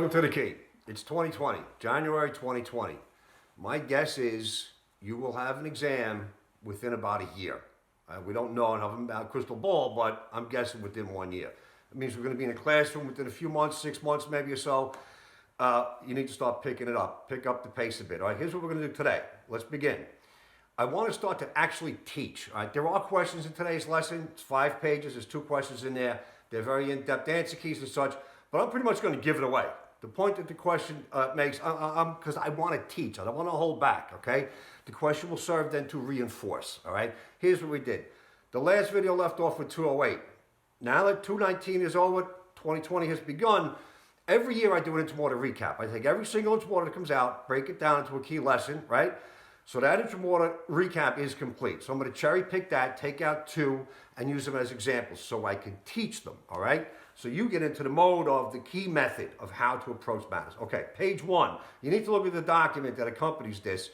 Welcome to the key. It's 2020, January 2020. My guess is you will have an exam within about a year. We don't know enough about a crystal ball, but I'm guessing within 1 year. It means we're going to be in a classroom within a few months, 6 months maybe or so. You need to start picking it up. Pick up the pace a bit. All right, here's what we're going to do today. Let's begin. I want to start to actually teach. All right, there are questions in today's lesson. It's 5 pages. There's 2 questions in there. They're very in-depth answer keys and such, but I'm pretty much going to give it away. The point that the question makes, because I want to teach. I don't want to hold back, okay? The question will serve then to reinforce, all right? Here's what we did. The last video left off with 208. Now that 219 is over, 2020 has begun, every year I do an Interim recap. I take every single Interim that comes out, break it down into a key lesson, right? So that Interim recap is complete. So I'm going to cherry pick that, take out 2, and use them as examples so I can teach them, all right? So you get into the mode of the key method of how to approach matters. Okay, page 1. You need to look at the document that accompanies this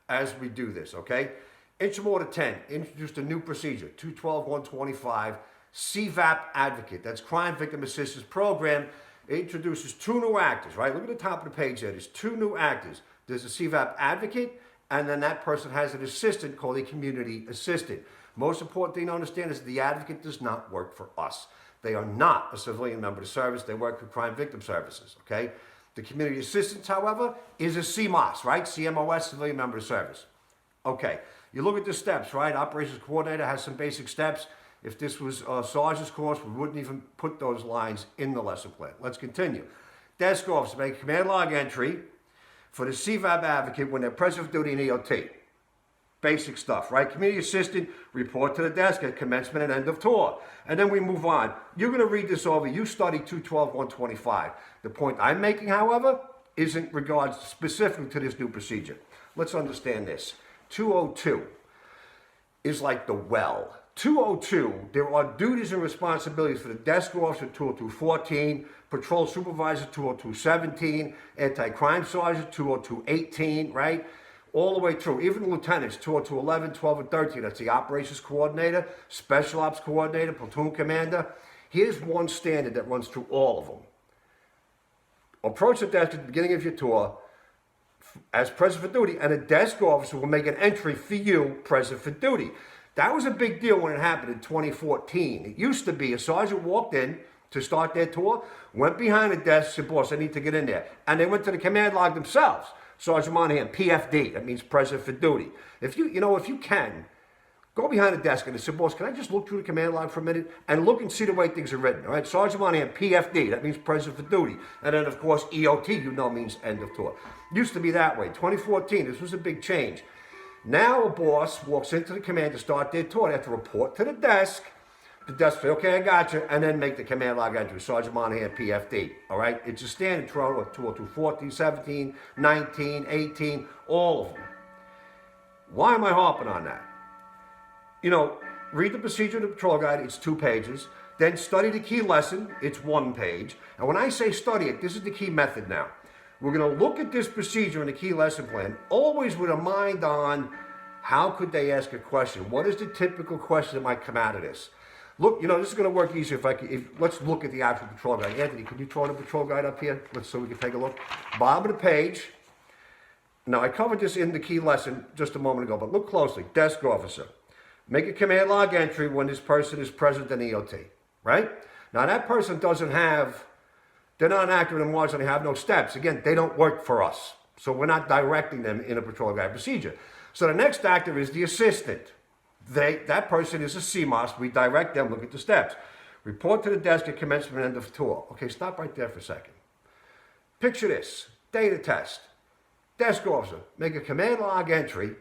as we do this, okay? Interim Order 10 introduced a new procedure, 212-125, CVAP Advocate. That's Crime Victim Assistance Program. It introduces 2 new actors, right? Look at the top of the page there. There's 2 new actors. There's a CVAP Advocate, and then that person has an assistant called a community assistant. Most important thing to understand is the advocate does not work for us. They are not a civilian member of the service. They work for crime victim services, okay? The community assistance, however, is a CMOS, right? CMOS, civilian member of service. Okay, you look at the steps, right? Operations coordinator has some basic steps. If this was a sergeant's course, we wouldn't even put those lines in the lesson plan. Let's continue. Desk officer make a command log entry for the CVAP advocate when they're present for duty in EOT. Basic stuff, right? Community assistant, report to the desk at commencement and end of tour. And then we move on. You're going to read this over. You study 212-125. The point I'm making, however, isn't regards specifically to this new procedure. Let's understand this. 202 is like the well. 202, there are duties and responsibilities for the desk officer, 202-14, patrol supervisor, 202-17, anti-crime sergeant, 202-18, right? All the way through, even lieutenants, 202-11, 12, and 13. That's the operations coordinator, special ops coordinator, platoon commander. Here's one standard that runs through all of them. Approach the desk at the beginning of your tour as present for duty, and a desk officer will make an entry for you present for duty. That was a big deal when it happened in 2014. It used to be a sergeant walked in to start their tour, went behind the desk, said, boss, I need to get in there. And they went to the command log themselves. Sergeant Monahan, PFD, that means present for duty. If you can, go behind the desk and say, boss, can I just look through the command log for a minute and look and see the way things are written, all right? Sergeant Monahan, PFD, that means present for duty. And then, of course, EOT, means end of tour. Used to be that way. 2014, this was a big change. Now a boss walks into the command to start their tour. They have to report to the desk. The desk say, okay, I got you, and then make the command log entry. Sergeant Monahan, PFD, all right? It's a standard 202, 14, 17, 19, 18, all of them. Why am I harping on that? Read the procedure of the patrol guide, it's 2 pages. Then study the key lesson, it's 1 page. And when I say study it, this is the key method now. We're going to look at this procedure in the key lesson plan, always with a mind on how could they ask a question? What is the typical question that might come out of this? Look, this is going to work easier let's look at the actual patrol guide. Anthony, can you throw the patrol guide up here? So we can take a look. Bottom of the page. Now, I covered this in the key lesson just a moment ago, but look closely. Desk officer. Make a command log entry when this person is present in EOT, right? Now, that person they're not active in march and they have no steps. Again, they don't work for us. So we're not directing them in a patrol guide procedure. So the next actor is the assistant. That person is a CMOS. We direct them, look at the steps. Report to the desk at commencement and end of tour. Okay, stop right there for a second. Picture this. Data test. Desk officer, make a command log entry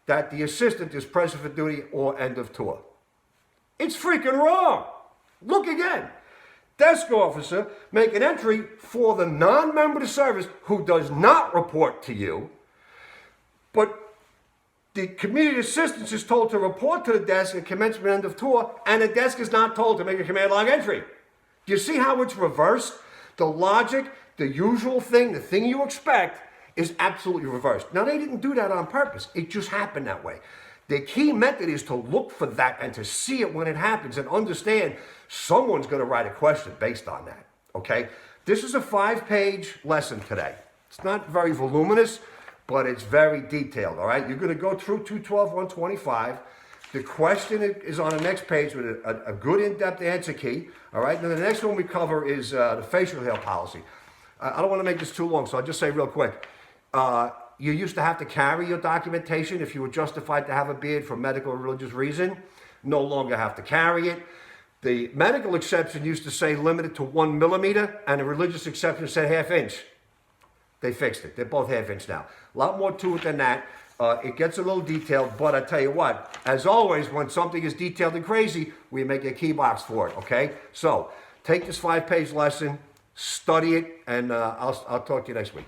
that the assistant is present for duty or end of tour. It's freaking wrong. Look again. Desk officer, make an entry for the non-member of the service who does not report to you, but the community assistant is told to report to the desk at commencement end of tour, and the desk is not told to make a command log entry. Do you see how it's reversed? The logic, the usual thing, the thing you expect is absolutely reversed. Now, they didn't do that on purpose. It just happened that way. The key method is to look for that and to see it when it happens and understand someone's going to write a question based on that, okay? This is a 5-page lesson today. It's not very voluminous, but it's very detailed, all right? You're going to go through 212, 125. The question is on the next page with a good in-depth answer key, all right? And then the next one we cover is the facial hair policy. I don't want to make this too long, so I'll just say real quick. You used to have to carry your documentation if you were justified to have a beard for medical or religious reason. No longer have to carry it. The medical exception used to say limited to 1 millimeter, and the religious exception said ½ inch. They fixed it. They're both ½ inch now. A lot more to it than that. It gets a little detailed, but I tell you what, as always, when something is detailed and crazy, we make a key box for it, okay? So take this 5-page lesson, study it, and I'll talk to you next week.